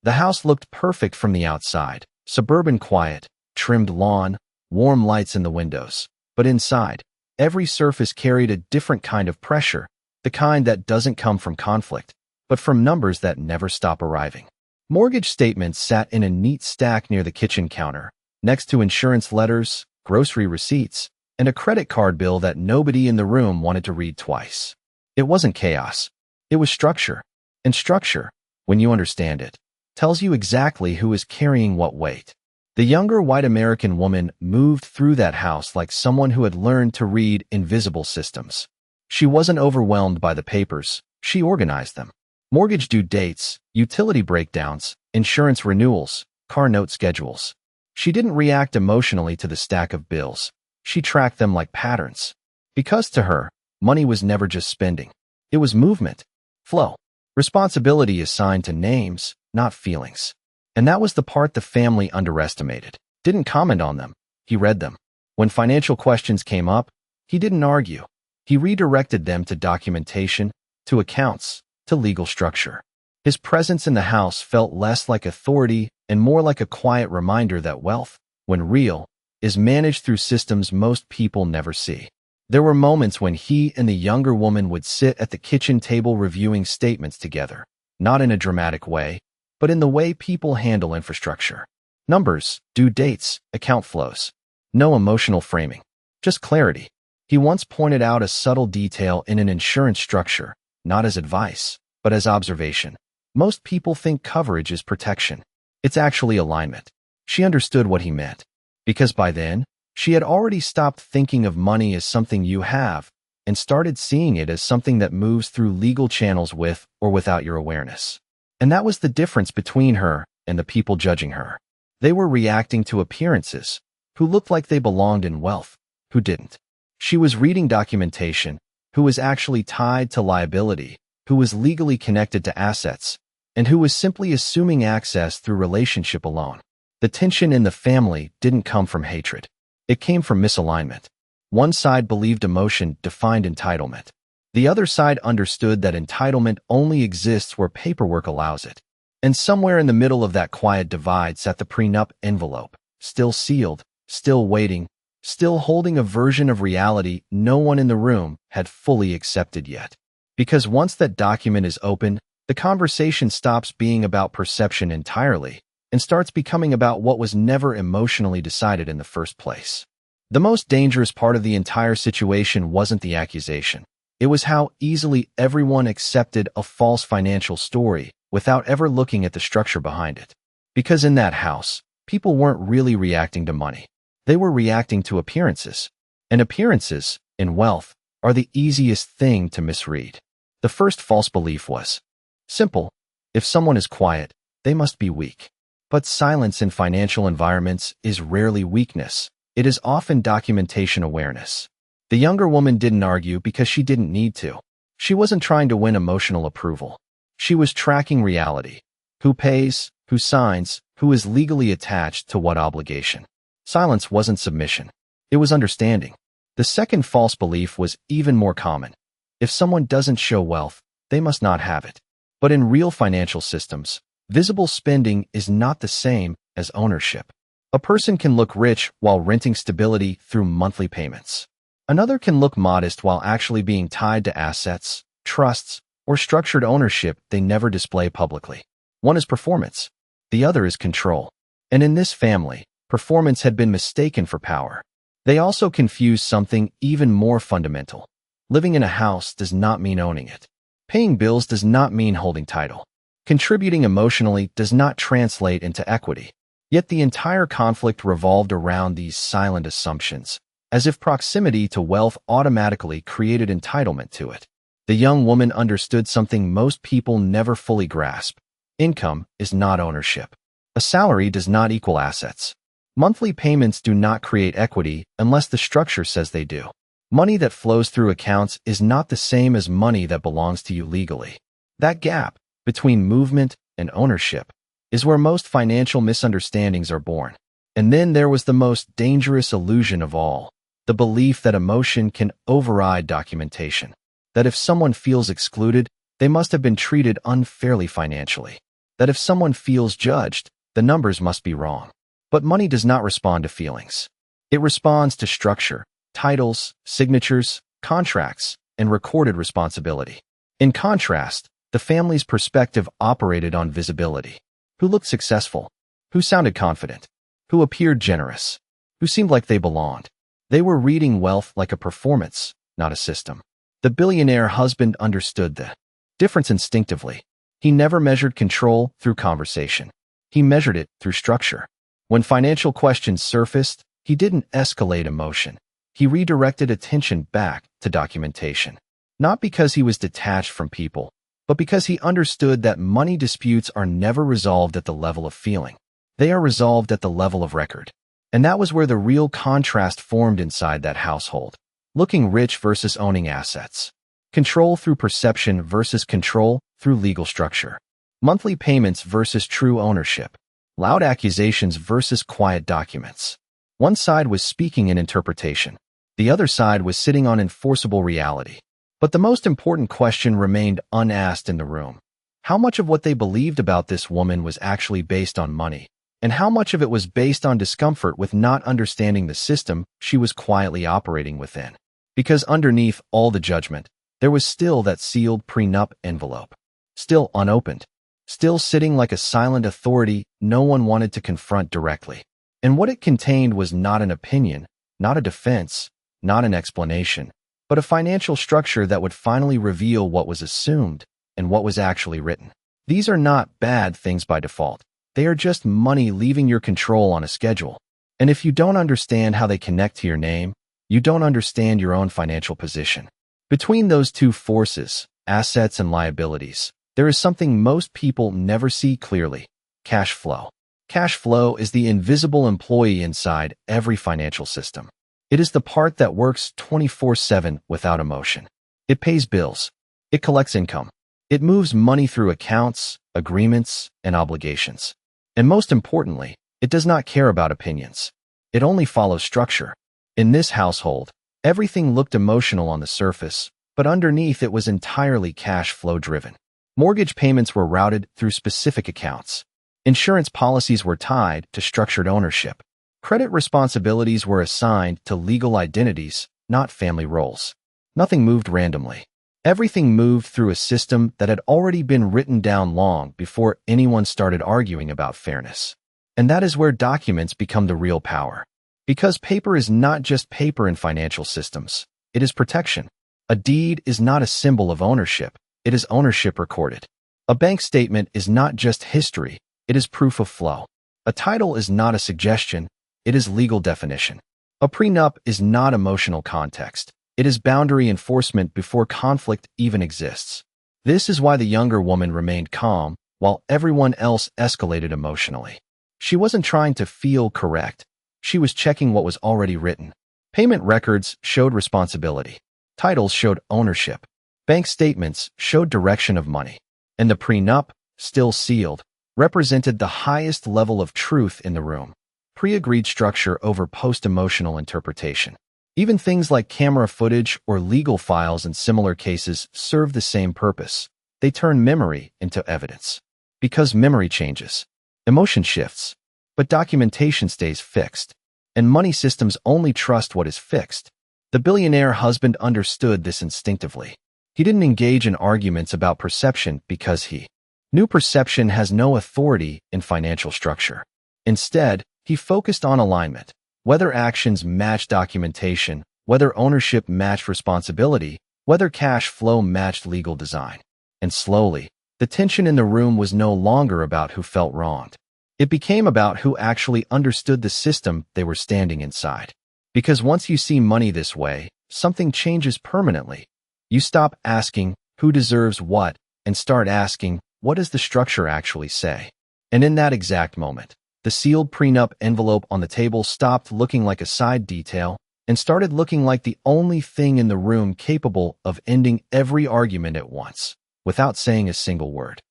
The house looked perfect from the outside, suburban quiet, trimmed lawn, warm lights in the windows. But inside, every surface carried a different kind of pressure, the kind that doesn't come from conflict, but from numbers that never stop arriving. Mortgage statements sat in a neat stack near the kitchen counter, next to insurance letters, grocery receipts, and a credit card bill that nobody in the room wanted to read twice. It wasn't chaos. It was structure. And structure, when you understand it, tells you exactly who is carrying what weight. The younger white American woman moved through that house like someone who had learned to read invisible systems. She wasn't overwhelmed by the papers. She organized them. Mortgage due dates, utility breakdowns, insurance renewals, car note schedules. She didn't react emotionally to the stack of bills. She tracked them like patterns. Because to her, money was never just spending. It was movement, flow, responsibility assigned to names, not feelings. And that was the part the family underestimated. Didn't comment on them. He read them. When financial questions came up, he didn't argue. He redirected them to documentation, to accounts, to legal structure. His presence in the house felt less like authority and more like a quiet reminder that wealth, when real, is managed through systems most people never see. There were moments when he and the younger woman would sit at the kitchen table reviewing statements together, not in a dramatic way, but in the way people handle infrastructure. Numbers, due dates, account flows. No emotional framing, just clarity. He once pointed out a subtle detail in an insurance structure, not as advice, but as observation. Most people think coverage is protection. It's actually alignment. She understood what he meant, because by then, she had already stopped thinking of money as something you have and started seeing it as something that moves through legal channels with or without your awareness. And that was the difference between her and the people judging her. They were reacting to appearances, who looked like they belonged in wealth, who didn't. She was reading documentation, who was actually tied to liability, who was legally connected to assets, and who was simply assuming access through relationship alone. The tension in the family didn't come from hatred. It came from misalignment. One side believed emotion defined entitlement. The other side understood that entitlement only exists where paperwork allows it. And somewhere in the middle of that quiet divide sat the prenup envelope, still sealed, still waiting, still holding a version of reality no one in the room had fully accepted yet. Because once that document is open, the conversation stops being about perception entirely and starts becoming about what was never emotionally decided in the first place. The most dangerous part of the entire situation wasn't the accusation. It was how easily everyone accepted a false financial story without ever looking at the structure behind it. Because in that house, people weren't really reacting to money. They were reacting to appearances. And appearances, in wealth, are the easiest thing to misread. The first false belief was simple. If someone is quiet, they must be weak. But silence in financial environments is rarely weakness. It is often documentation awareness. The younger woman didn't argue because she didn't need to. She wasn't trying to win emotional approval. She was tracking reality. Who pays, who signs, who is legally attached to what obligation. Silence wasn't submission. It was understanding. The second false belief was even more common. If someone doesn't show wealth, they must not have it. But in real financial systems, visible spending is not the same as ownership. A person can look rich while renting stability through monthly payments. Another can look modest while actually being tied to assets, trusts, or structured ownership they never display publicly. One is performance. The other is control. And in this family, performance had been mistaken for power. They also confused something even more fundamental. Living in a house does not mean owning it. Paying bills does not mean holding title. Contributing emotionally does not translate into equity. Yet the entire conflict revolved around these silent assumptions, as if proximity to wealth automatically created entitlement to it. The young woman understood something most people never fully grasp. Income is not ownership. A salary does not equal assets. Monthly payments do not create equity unless the structure says they do. Money that flows through accounts is not the same as money that belongs to you legally. That gap between movement and ownership is where most financial misunderstandings are born. And then there was the most dangerous illusion of all, the belief that emotion can override documentation, that if someone feels excluded, they must have been treated unfairly financially. that if someone feels judged, the numbers must be wrong. But money does not respond to feelings. It responds to structure, titles, signatures, contracts, and recorded responsibility. In contrast, the family's perspective operated on visibility. Who looked successful? Who sounded confident? Who appeared generous? Who seemed like they belonged? They were reading wealth like a performance, not a system. The billionaire husband understood the difference instinctively. He never measured control through conversation. He measured it through structure. When financial questions surfaced, he didn't escalate emotion. He redirected attention back to documentation. Not because he was detached from people, but because he understood that money disputes are never resolved at the level of feeling. They are resolved at the level of record. And that was where the real contrast formed inside that household. Looking rich versus owning assets. Control through perception versus control through legal structure. Monthly payments versus true ownership. Loud accusations versus quiet documents. One side was speaking in interpretation. The other side was sitting on enforceable reality. But the most important question remained unasked in the room. How much of what they believed about this woman was actually based on money? And how much of it was based on discomfort with not understanding the system she was quietly operating within? Because underneath all the judgment, there was still that sealed prenup envelope. Still unopened. Still sitting like a silent authority no one wanted to confront directly. And what it contained was not an opinion, not a defense, not an explanation, but a financial structure that would finally reveal what was assumed and what was actually written. These are not bad things by default. They are just money leaving your control on a schedule. And if you don't understand how they connect to your name, you don't understand your own financial position. Between those two forces, assets and liabilities, there is something most people never see clearly: cash flow. Cash flow is the invisible employee inside every financial system. It is the part that works 24/7 without emotion. It pays bills. It collects income. It moves money through accounts, agreements, and obligations. And most importantly, it does not care about opinions. It only follows structure. In this household, everything looked emotional on the surface, but underneath it was entirely cash flow driven. Mortgage payments were routed through specific accounts. Insurance policies were tied to structured ownership. Credit responsibilities were assigned to legal identities, not family roles. Nothing moved randomly. Everything moved through a system that had already been written down long before anyone started arguing about fairness. And that is where documents become the real power. Because paper is not just paper in financial systems. It is protection. A deed is not a symbol of ownership. It is ownership recorded. A bank statement is not just history. It is proof of flow. A title is not a suggestion. It is legal definition. A prenup is not emotional context. It is boundary enforcement before conflict even exists. This is why the younger woman remained calm, while everyone else escalated emotionally. She wasn't trying to feel correct. She was checking what was already written. Payment records showed responsibility. Titles showed ownership. Bank statements showed direction of money. And the prenup, still sealed, represented the highest level of truth in the room. Pre-agreed structure over post-emotional interpretation. Even things like camera footage or legal files in similar cases serve the same purpose. They turn memory into evidence. Because memory changes, emotion shifts, but documentation stays fixed. And money systems only trust what is fixed. The billionaire husband understood this instinctively. He didn't engage in arguments about perception because he knew perception has no authority in financial structure. Instead, he focused on alignment. Whether actions matched documentation, whether ownership matched responsibility, whether cash flow matched legal design. And slowly, the tension in the room was no longer about who felt wronged. It became about who actually understood the system they were standing inside. Because once you see money this way, something changes permanently. You stop asking, who deserves what, and start asking, what does the structure actually say? And in that exact moment, the sealed prenup envelope on the table stopped looking like a side detail and started looking like the only thing in the room capable of ending every argument at once, without saying a single word.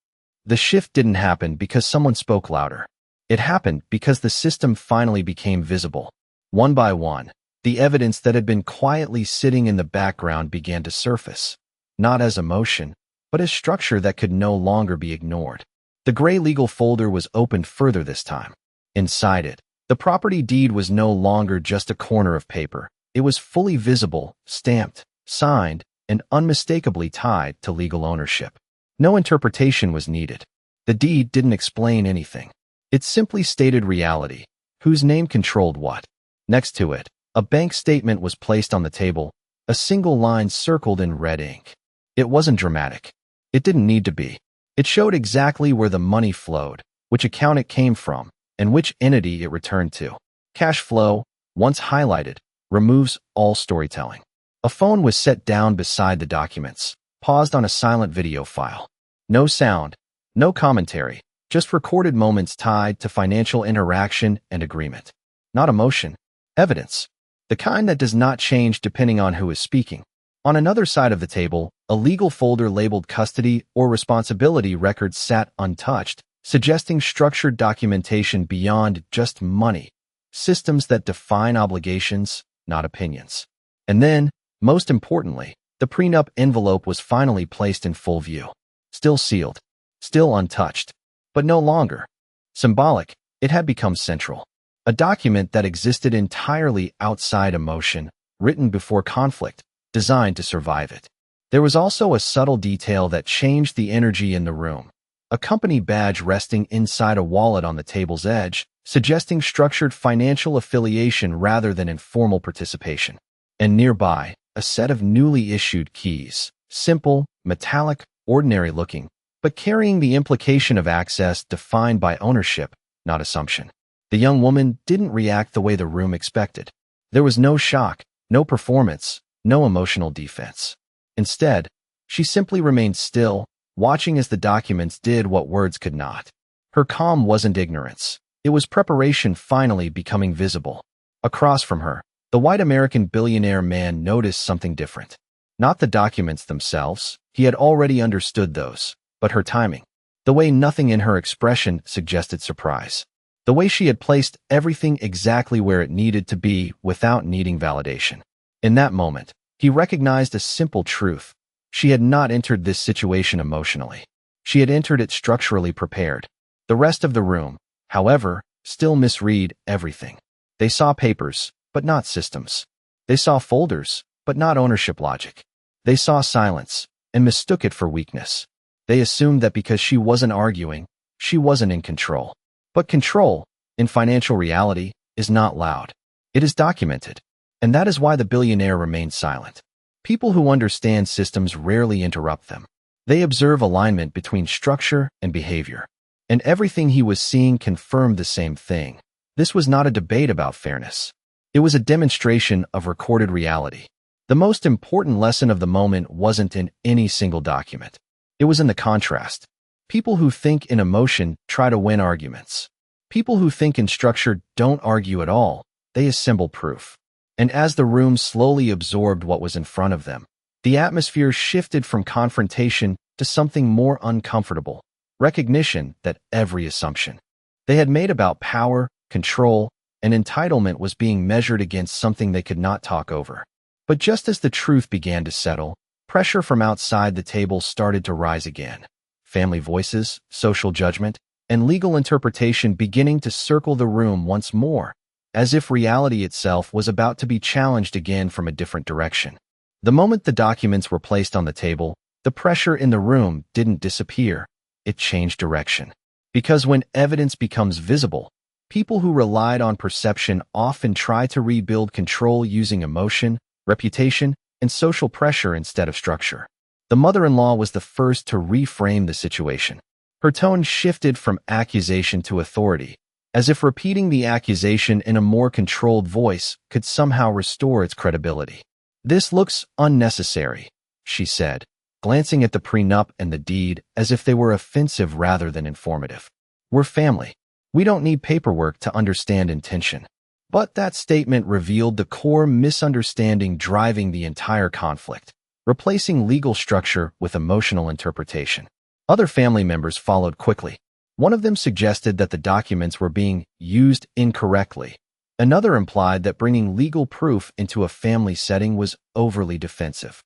The shift didn't happen because someone spoke louder. It happened because the system finally became visible. One by one, the evidence that had been quietly sitting in the background began to surface, not as emotion, but as structure that could no longer be ignored. The gray legal folder was opened further this time. Inside it, the property deed was no longer just a corner of paper. It was fully visible, stamped, signed, and unmistakably tied to legal ownership. No interpretation was needed. The deed didn't explain anything. It simply stated reality, whose name controlled what. Next to it, a bank statement was placed on the table, a single line circled in red ink. It wasn't dramatic. It didn't need to be. It showed exactly where the money flowed, which account it came from, and which entity it returned to. Cash flow, once highlighted, removes all storytelling. A phone was set down beside the documents, paused on a silent video file. No sound, no commentary, just recorded moments tied to financial interaction and agreement. Not emotion, evidence. The kind that does not change depending on who is speaking. On another side of the table, a legal folder labeled custody or responsibility records sat untouched, suggesting structured documentation beyond just money, systems that define obligations, not opinions. And then, most importantly, the prenup envelope was finally placed in full view. Still sealed, still untouched, but no longer symbolic. It had become central. A document that existed entirely outside emotion, written before conflict, designed to survive it. There was also a subtle detail that changed the energy in the room. A company badge resting inside a wallet on the table's edge, suggesting structured financial affiliation rather than informal participation. And nearby, a set of newly issued keys, simple, metallic, ordinary-looking, but carrying the implication of access defined by ownership, not assumption. The young woman didn't react the way the room expected. There was no shock, no performance, no emotional defense. Instead, she simply remained still, watching as the documents did what words could not. Her calm wasn't ignorance. It was preparation finally becoming visible. Across from her, the white American billionaire man noticed something different. Not the documents themselves, he had already understood those, but her timing. The way nothing in her expression suggested surprise. The way she had placed everything exactly where it needed to be without needing validation. In that moment, he recognized a simple truth. She had not entered this situation emotionally. She had entered it structurally prepared. The rest of the room, however, still misread everything. They saw papers, but not systems. They saw folders, but not ownership logic. They saw silence, and mistook it for weakness. They assumed that because she wasn't arguing, she wasn't in control. But control, in financial reality, is not loud. It is documented. And that is why the billionaire remained silent. People who understand systems rarely interrupt them. They observe alignment between structure and behavior. And everything he was seeing confirmed the same thing. This was not a debate about fairness. It was a demonstration of recorded reality. The most important lesson of the moment wasn't in any single document. It was in the contrast. People who think in emotion try to win arguments. People who think in structure don't argue at all. They assemble proof. And as the room slowly absorbed what was in front of them, the atmosphere shifted from confrontation to something more uncomfortable, recognition that every assumption they had made about power, control, and entitlement was being measured against something they could not talk over. But just as the truth began to settle, pressure from outside the table started to rise again. Family voices, social judgment, and legal interpretation beginning to circle the room once more, as if reality itself was about to be challenged again from a different direction. The moment the documents were placed on the table, the pressure in the room didn't disappear. It changed direction. Because when evidence becomes visible, people who relied on perception often try to rebuild control using emotion, reputation, and social pressure instead of structure. The mother-in-law was the first to reframe the situation. Her tone shifted from accusation to authority, as if repeating the accusation in a more controlled voice could somehow restore its credibility. "This looks unnecessary," she said, glancing at the prenup and the deed as if they were offensive rather than informative. "We're family. We don't need paperwork to understand intention." But that statement revealed the core misunderstanding driving the entire conflict, replacing legal structure with emotional interpretation. Other family members followed quickly. One of them suggested that the documents were being used incorrectly. Another implied that bringing legal proof into a family setting was overly defensive.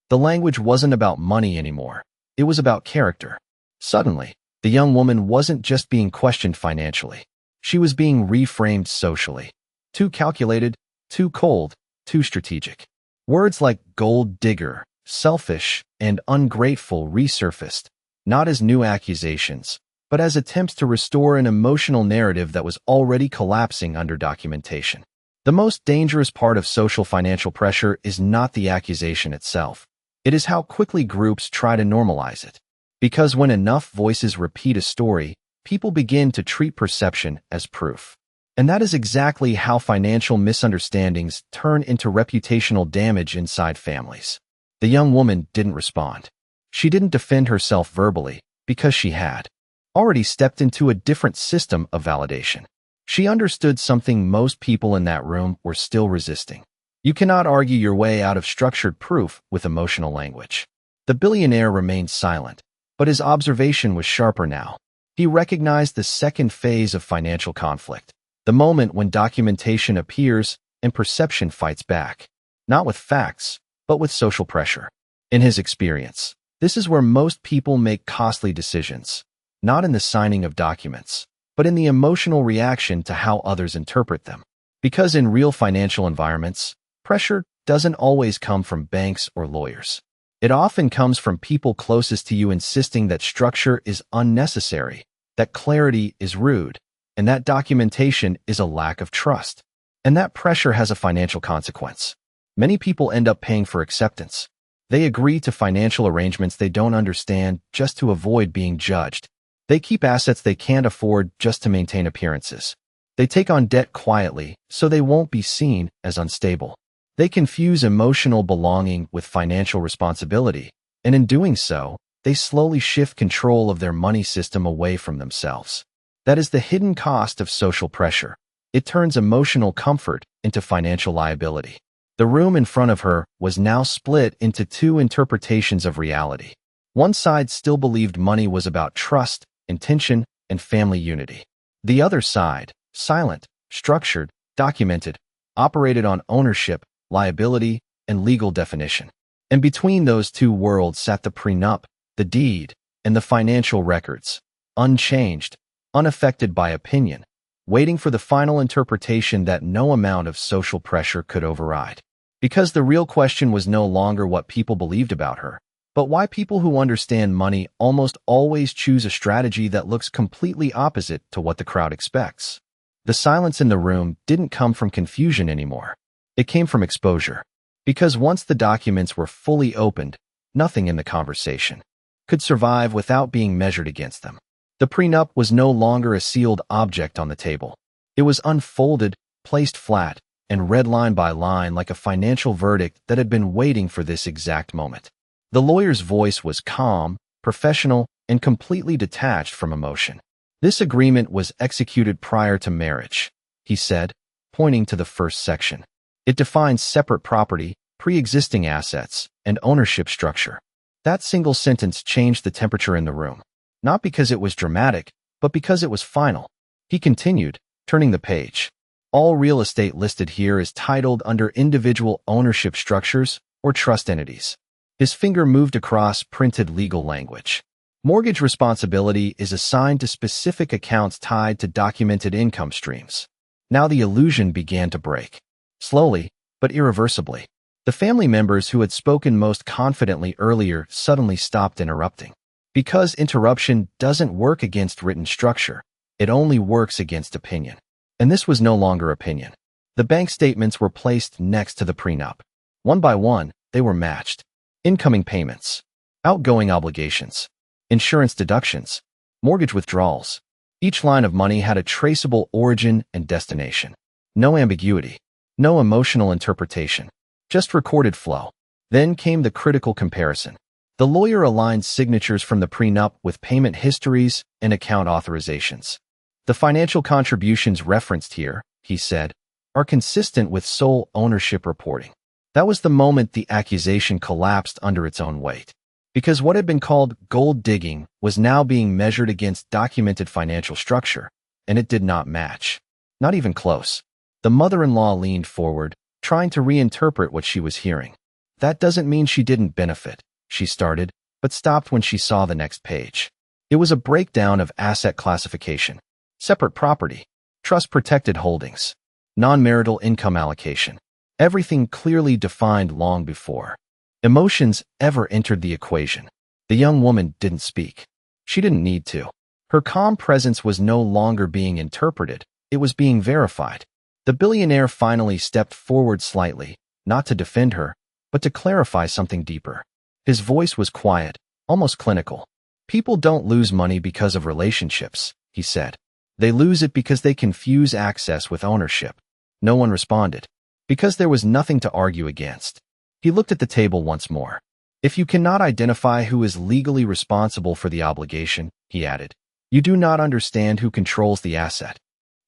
The language wasn't about money anymore. It was about character. Suddenly, The young woman wasn't just being questioned financially. She was being reframed socially. Too calculated, too cold, too strategic. Words like gold digger, selfish, and ungrateful resurfaced, not as new accusations, but as attempts to restore an emotional narrative that was already collapsing under documentation. The most dangerous part of social financial pressure is not the accusation itself. It is how quickly groups try to normalize it. Because when enough voices repeat a story, people begin to treat perception as proof. And that is exactly how financial misunderstandings turn into reputational damage inside families. The young woman didn't respond. She didn't defend herself verbally because she had already stepped into a different system of validation. She understood something most people in that room were still resisting. You cannot argue your way out of structured proof with emotional language. The billionaire remained silent, but his observation was sharper now. He recognized the second phase of financial conflict, the moment when documentation appears and perception fights back, not with facts, but with social pressure. In his experience, this is where most people make costly decisions, not in the signing of documents, but in the emotional reaction to how others interpret them. Because in real financial environments, pressure doesn't always come from banks or lawyers. It often comes from people closest to you insisting that structure is unnecessary, that clarity is rude, and that documentation is a lack of trust. And that pressure has a financial consequence. Many people end up paying for acceptance. They agree to financial arrangements they don't understand just to avoid being judged. They keep assets they can't afford just to maintain appearances. They take on debt quietly so they won't be seen as unstable. They confuse emotional belonging with financial responsibility, and in doing so, they slowly shift control of their money system away from themselves. That is the hidden cost of social pressure. It turns emotional comfort into financial liability. The room in front of her was now split into two interpretations of reality. One side still believed money was about trust, intention, and family unity. The other side, silent, structured, documented, operated on ownership, liability, and legal definition. And between those two worlds sat the prenup, the deed, and the financial records, unchanged, unaffected by opinion, waiting for the final interpretation that no amount of social pressure could override. Because the real question was no longer what people believed about her, but why people who understand money almost always choose a strategy that looks completely opposite to what the crowd expects. The silence in the room didn't come from confusion anymore. It came from exposure. Because once the documents were fully opened, nothing in the conversation could survive without being measured against them. The prenup was no longer a sealed object on the table. It was unfolded, placed flat, and read line by line like a financial verdict that had been waiting for this exact moment. The lawyer's voice was calm, professional, and completely detached from emotion. This agreement was executed prior to marriage, he said, pointing to the first section. It defines separate property, pre-existing assets, and ownership structure. That single sentence changed the temperature in the room. Not because it was dramatic, but because it was final. He continued, turning the page. All real estate listed here is titled under individual ownership structures or trust entities. His finger moved across printed legal language. Mortgage responsibility is assigned to specific accounts tied to documented income streams. Now the illusion began to break. Slowly, but irreversibly. The family members who had spoken most confidently earlier suddenly stopped interrupting. Because interruption doesn't work against written structure, it only works against opinion. And this was no longer opinion. The bank statements were placed next to the prenup. One by one, they were matched. Incoming payments, outgoing obligations, insurance deductions, mortgage withdrawals. Each line of money had a traceable origin and destination. No ambiguity, no emotional interpretation, just recorded flow. Then came the critical comparison. The lawyer aligned signatures from the prenup with payment histories and account authorizations. The financial contributions referenced here, he said, are consistent with sole ownership reporting. That was the moment the accusation collapsed under its own weight. Because what had been called gold digging was now being measured against documented financial structure, and it did not match. Not even close. The mother-in-law leaned forward, trying to reinterpret what she was hearing. That doesn't mean she didn't benefit, she started, but stopped when she saw the next page. It was a breakdown of asset classification, separate property, trust-protected holdings, non-marital income allocation, everything clearly defined long before emotions ever entered the equation. The young woman didn't speak. She didn't need to. Her calm presence was no longer being interpreted, it was being verified. The billionaire finally stepped forward slightly, not to defend her, but to clarify something deeper. His voice was quiet, almost clinical. People don't lose money because of relationships, he said. They lose it because they confuse access with ownership. No one responded, because there was nothing to argue against. He looked at the table once more. If you cannot identify who is legally responsible for the obligation, he added, you do not understand who controls the asset.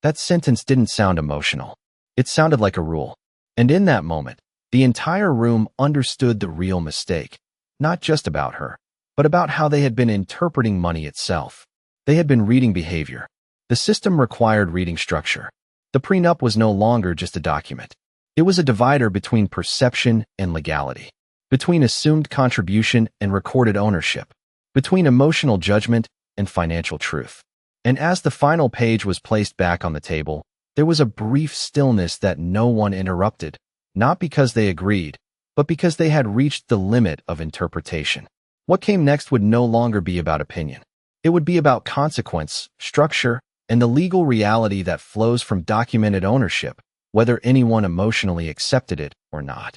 That sentence didn't sound emotional. It sounded like a rule. And in that moment, the entire room understood the real mistake, not just about her, but about how they had been interpreting money itself. They had been reading behavior. The system required reading structure. The prenup was no longer just a document. It was a divider between perception and legality, between assumed contribution and recorded ownership, between emotional judgment and financial truth. And as the final page was placed back on the table, there was a brief stillness that no one interrupted, not because they agreed, but because they had reached the limit of interpretation. What came next would no longer be about opinion. It would be about consequence, structure, and the legal reality that flows from documented ownership, whether anyone emotionally accepted it or not.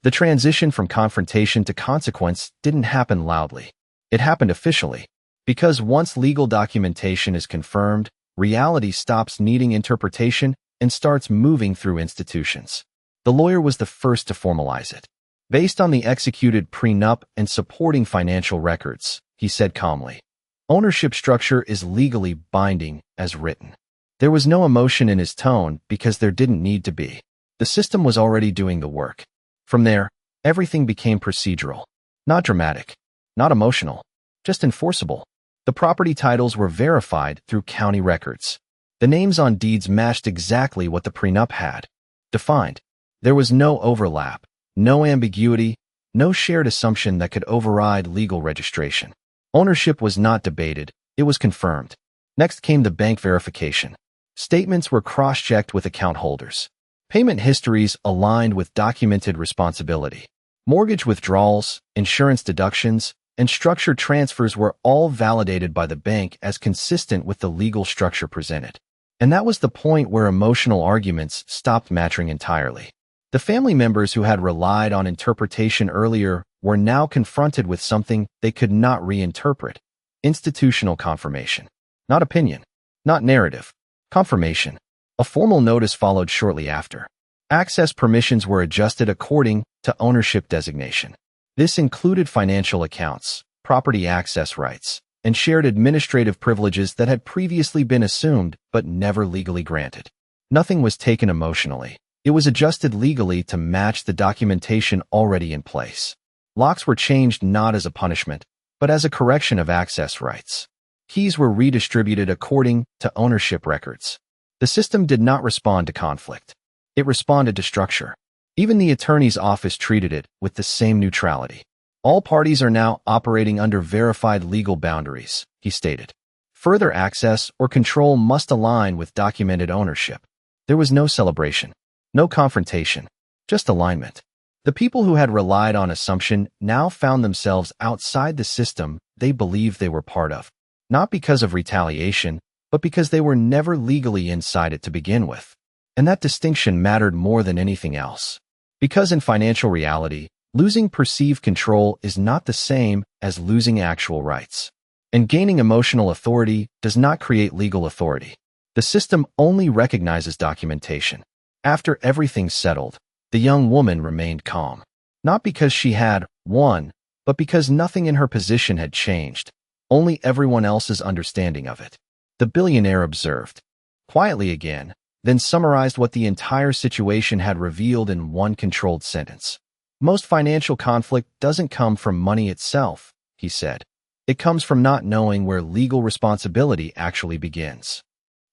The transition from confrontation to consequence didn't happen loudly. It happened officially, because once legal documentation is confirmed, reality stops needing interpretation and starts moving through institutions. The lawyer was the first to formalize it. Based on the executed prenup and supporting financial records, he said calmly, ownership structure is legally binding as written. There was no emotion in his tone because there didn't need to be. The system was already doing the work. From there, everything became procedural. Not dramatic, not emotional, just enforceable. The property titles were verified through county records. The names on deeds matched exactly what the prenup had defined. There was no overlap, no ambiguity, no shared assumption that could override legal registration. Ownership was not debated, it was confirmed. Next came the bank verification. Statements were cross-checked with account holders. Payment histories aligned with documented responsibility. Mortgage withdrawals, insurance deductions, and structured transfers were all validated by the bank as consistent with the legal structure presented. And that was the point where emotional arguments stopped mattering entirely. The family members who had relied on interpretation earlier were now confronted with something they could not reinterpret: institutional confirmation. Not opinion, not narrative. Confirmation. A formal notice followed shortly after. Access permissions were adjusted according to ownership designation. This included financial accounts, property access rights, and shared administrative privileges that had previously been assumed but never legally granted. Nothing was taken emotionally. It was adjusted legally to match the documentation already in place. Locks were changed not as a punishment, but as a correction of access rights. Keys were redistributed according to ownership records. The system did not respond to conflict. It responded to structure. Even the attorney's office treated it with the same neutrality. All parties are now operating under verified legal boundaries, he stated. Further access or control must align with documented ownership. There was no celebration, no confrontation, just alignment. The people who had relied on assumption now found themselves outside the system they believed they were part of. Not because of retaliation, but because they were never legally inside it to begin with. And that distinction mattered more than anything else. Because in financial reality, losing perceived control is not the same as losing actual rights. And gaining emotional authority does not create legal authority. The system only recognizes documentation. After everything settled, the young woman remained calm. Not because she had won, but because nothing in her position had changed. Only everyone else's understanding of it. The billionaire observed, quietly again, then summarized what the entire situation had revealed in one controlled sentence. Most financial conflict doesn't come from money itself, he said. It comes from not knowing where legal responsibility actually begins.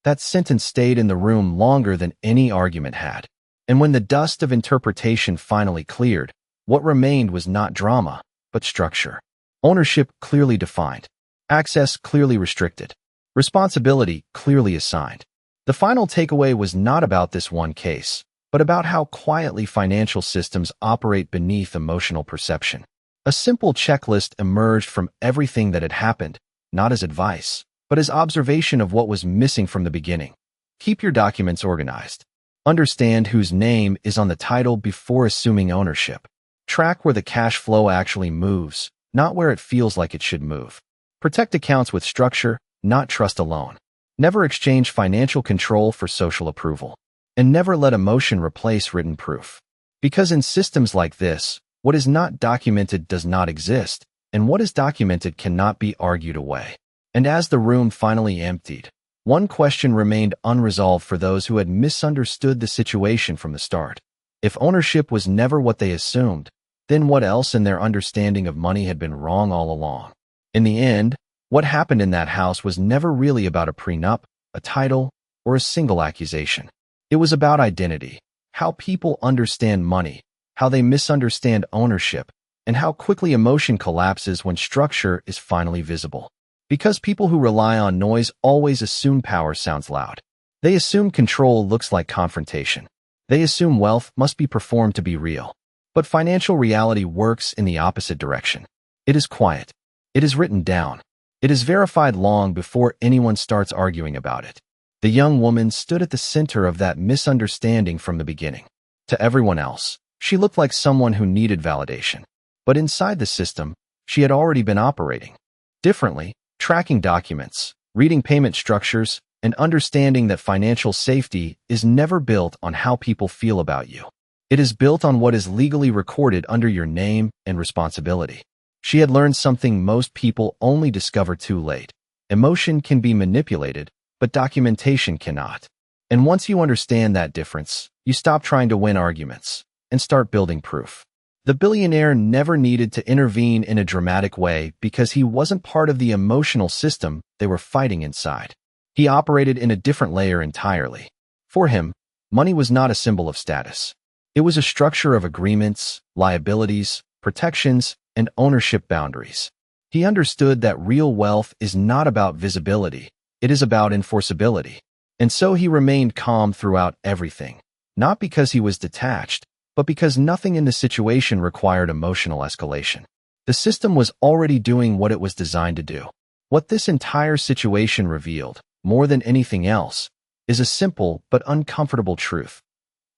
That sentence stayed in the room longer than any argument had. And when the dust of interpretation finally cleared, what remained was not drama, but structure. Ownership clearly defined. Access clearly restricted. Responsibility clearly assigned. The final takeaway was not about this one case, but about how quietly financial systems operate beneath emotional perception. A simple checklist emerged from everything that had happened, not as advice, but as observation of what was missing from the beginning. Keep your documents organized. Understand whose name is on the title before assuming ownership. Track where the cash flow actually moves, not where it feels like it should move. Protect accounts with structure, not trust alone. Never exchange financial control for social approval. And never let emotion replace written proof. Because in systems like this, what is not documented does not exist, and what is documented cannot be argued away. And as the room finally emptied, one question remained unresolved for those who had misunderstood the situation from the start. If ownership was never what they assumed, then what else in their understanding of money had been wrong all along? In the end, what happened in that house was never really about a prenup, a title, or a single accusation. It was about identity, how people understand money, how they misunderstand ownership, and how quickly emotion collapses when structure is finally visible. Because people who rely on noise always assume power sounds loud. They assume control looks like confrontation. They assume wealth must be performed to be real. But financial reality works in the opposite direction. It is quiet. It is written down. It is verified long before anyone starts arguing about it. The young woman stood at the center of that misunderstanding from the beginning. To everyone else, she looked like someone who needed validation. But inside the system, she had already been operating differently, tracking documents, reading payment structures, and understanding that financial safety is never built on how people feel about you. It is built on what is legally recorded under your name and responsibility. She had learned something most people only discover too late. Emotion can be manipulated, but documentation cannot. And once you understand that difference, you stop trying to win arguments and start building proof. The billionaire never needed to intervene in a dramatic way because he wasn't part of the emotional system they were fighting inside. He operated in a different layer entirely. For him, money was not a symbol of status. It was a structure of agreements, liabilities, protections, and ownership boundaries. He understood that real wealth is not about visibility, it is about enforceability. And so he remained calm throughout everything, not because he was detached, but because nothing in the situation required emotional escalation. The system was already doing what it was designed to do. What this entire situation revealed, more than anything else, is a simple but uncomfortable truth.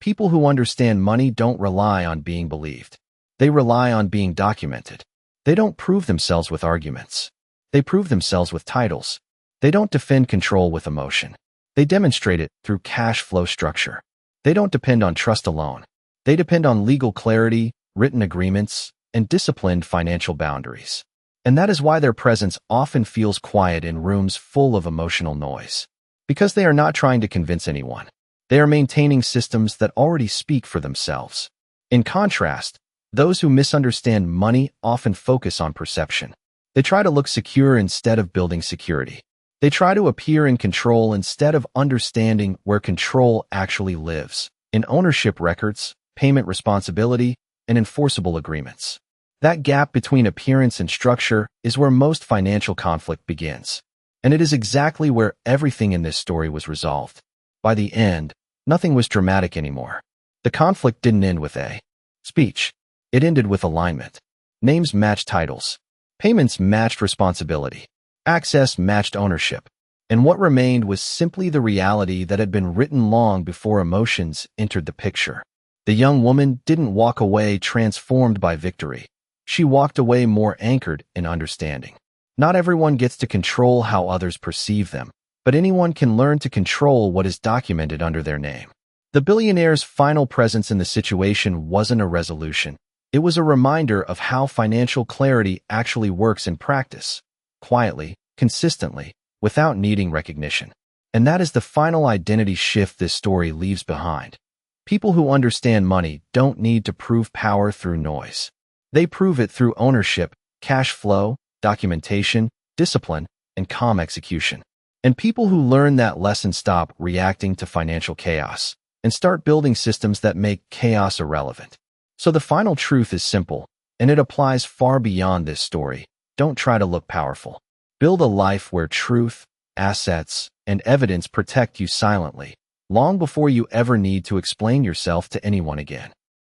People who understand money don't rely on being believed. They rely on being documented. They don't prove themselves with arguments. They prove themselves with titles. They don't defend control with emotion. They demonstrate it through cash flow structure. They don't depend on trust alone. They depend on legal clarity, written agreements, and disciplined financial boundaries. And that is why their presence often feels quiet in rooms full of emotional noise. Because they are not trying to convince anyone. They are maintaining systems that already speak for themselves. In contrast, those who misunderstand money often focus on perception. They try to look secure instead of building security. They try to appear in control instead of understanding where control actually lives, in ownership records, payment responsibility, and enforceable agreements. That gap between appearance and structure is where most financial conflict begins. And it is exactly where everything in this story was resolved. By the end, nothing was dramatic anymore. The conflict didn't end with a speech. It ended with alignment. Names matched titles. Payments matched responsibility. Access matched ownership. And what remained was simply the reality that had been written long before emotions entered the picture. The young woman didn't walk away transformed by victory. She walked away more anchored in understanding. Not everyone gets to control how others perceive them, but anyone can learn to control what is documented under their name. The billionaire's final presence in the situation wasn't a resolution. It was a reminder of how financial clarity actually works in practice, quietly, consistently, without needing recognition. And that is the final identity shift this story leaves behind. People who understand money don't need to prove power through noise. They prove it through ownership, cash flow, documentation, discipline, and calm execution. And people who learn that lesson stop reacting to financial chaos and start building systems that make chaos irrelevant. So the final truth is simple, and it applies far beyond this story. Don't try to look powerful. Build a life where truth, assets, and evidence protect you silently, long before you ever need to explain yourself to anyone again.